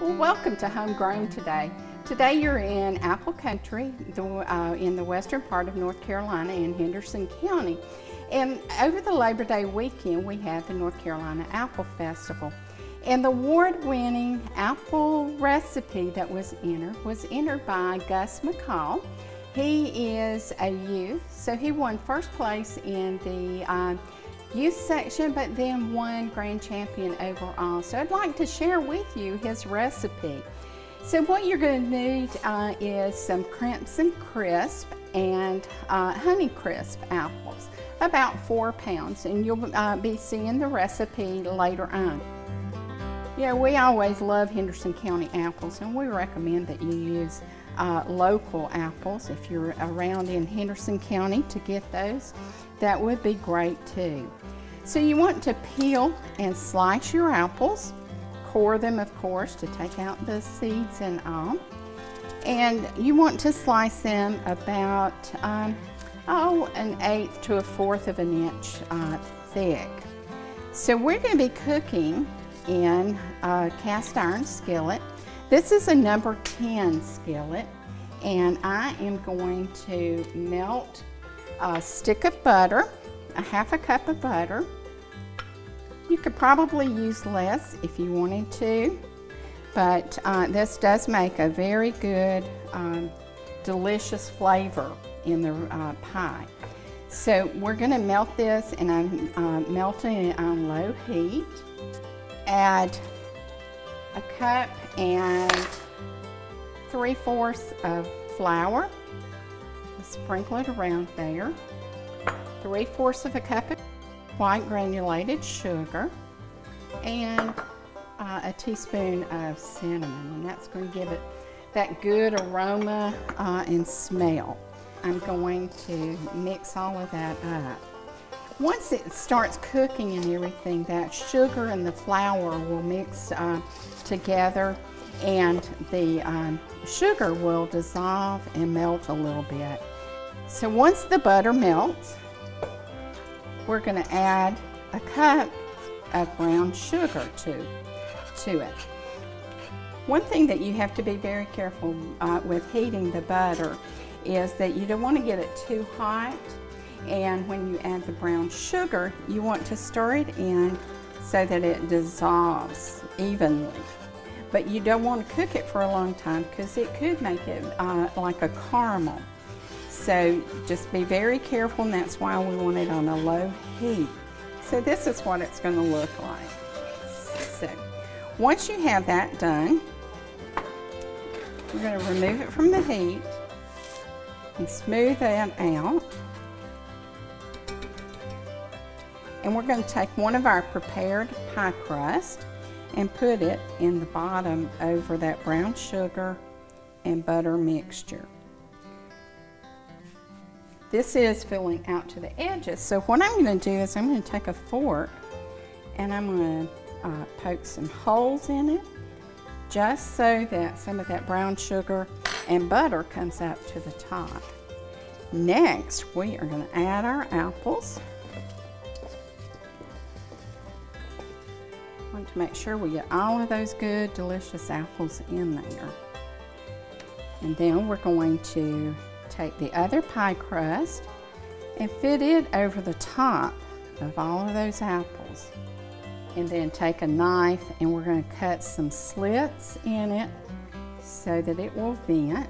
Well, welcome to Homegrown Today. Today you're in apple country in the western part of North Carolina in Henderson County. And over the Labor Day weekend we had the North Carolina Apple Festival. And the award-winning apple recipe that was entered by Gus McCall. He is a youth, so he won first place in the youth section, but then won grand champion overall. So I'd like to share with you his recipe. So what you're going to need is some Crimson Crisp and Honey Crisp apples, about 4 pounds, and you'll be seeing the recipe later on. Yeah, we always love Henderson County apples, and we recommend that you use local apples. If you're around in Henderson County to get those, that would be great too. So you want to peel and slice your apples, core them of course to take out the seeds and all. And you want to slice them about 1/8 to 1/4 of an inch thick. So we're going to be cooking in a cast iron skillet. This is a number 10 skillet, and I am going to melt a stick of butter, a 1/2 cup of butter. You could probably use less if you wanted to, but this does make a very good, delicious flavor in the pie. So we're going to melt this, and I'm melting it on low heat. Add a cup and 3/4 of flour. Sprinkle it around there. 3/4 of a cup of white granulated sugar, and a teaspoon of cinnamon, and that's going to give it that good aroma and smell. I'm going to mix all of that up. Once it starts cooking and everything, that sugar and the flour will mix together, and the sugar will dissolve and melt a little bit. So once the butter melts, we're going to add a cup of brown sugar to it. One thing that you have to be very careful with heating the butter is that you don't want to get it too hot, and when you add the brown sugar, you want to stir it in so that it dissolves evenly. But you don't want to cook it for a long time because it could make it like a caramel. So just be very careful, and that's why we want it on a low heat. So this is what it's going to look like. So once you have that done, we're going to remove it from the heat and smooth that out. And we're going to take one of our prepared pie crust and put it in the bottom over that brown sugar and butter mixture. This is filling out to the edges, so what I'm going to do is I'm going to take a fork and I'm going to poke some holes in it, just so that some of that brown sugar and butter comes up to the top. Next, we are going to add our apples. I want to make sure we get all of those good, delicious apples in there. And then we're going to take the other pie crust and fit it over the top of all of those apples. And then take a knife and we're going to cut some slits in it so that it will vent.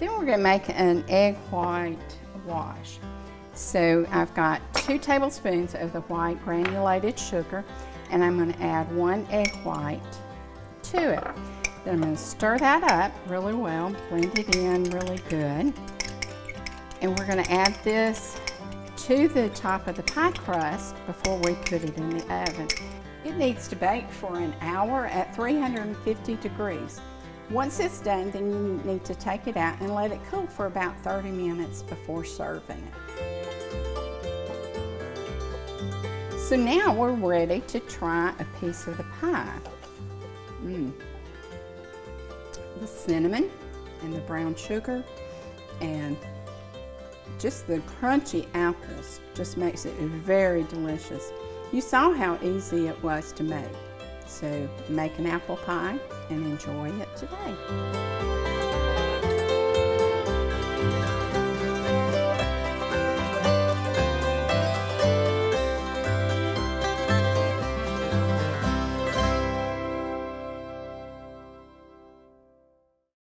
Then we're going to make an egg white wash. So I've got 2 tablespoons of the white granulated sugar, and I'm going to add 1 egg white to it. Then I'm going to stir that up really well, blend it in really good. And we're going to add this to the top of the pie crust before we put it in the oven. It needs to bake for an hour at 350 degrees. Once it's done, then you need to take it out and let it cool for about 30 minutes before serving it. So now we're ready to try a piece of the pie. The cinnamon and the brown sugar and just the crunchy apples just makes it very delicious. You saw how easy it was to make. So make an apple pie and enjoy it today.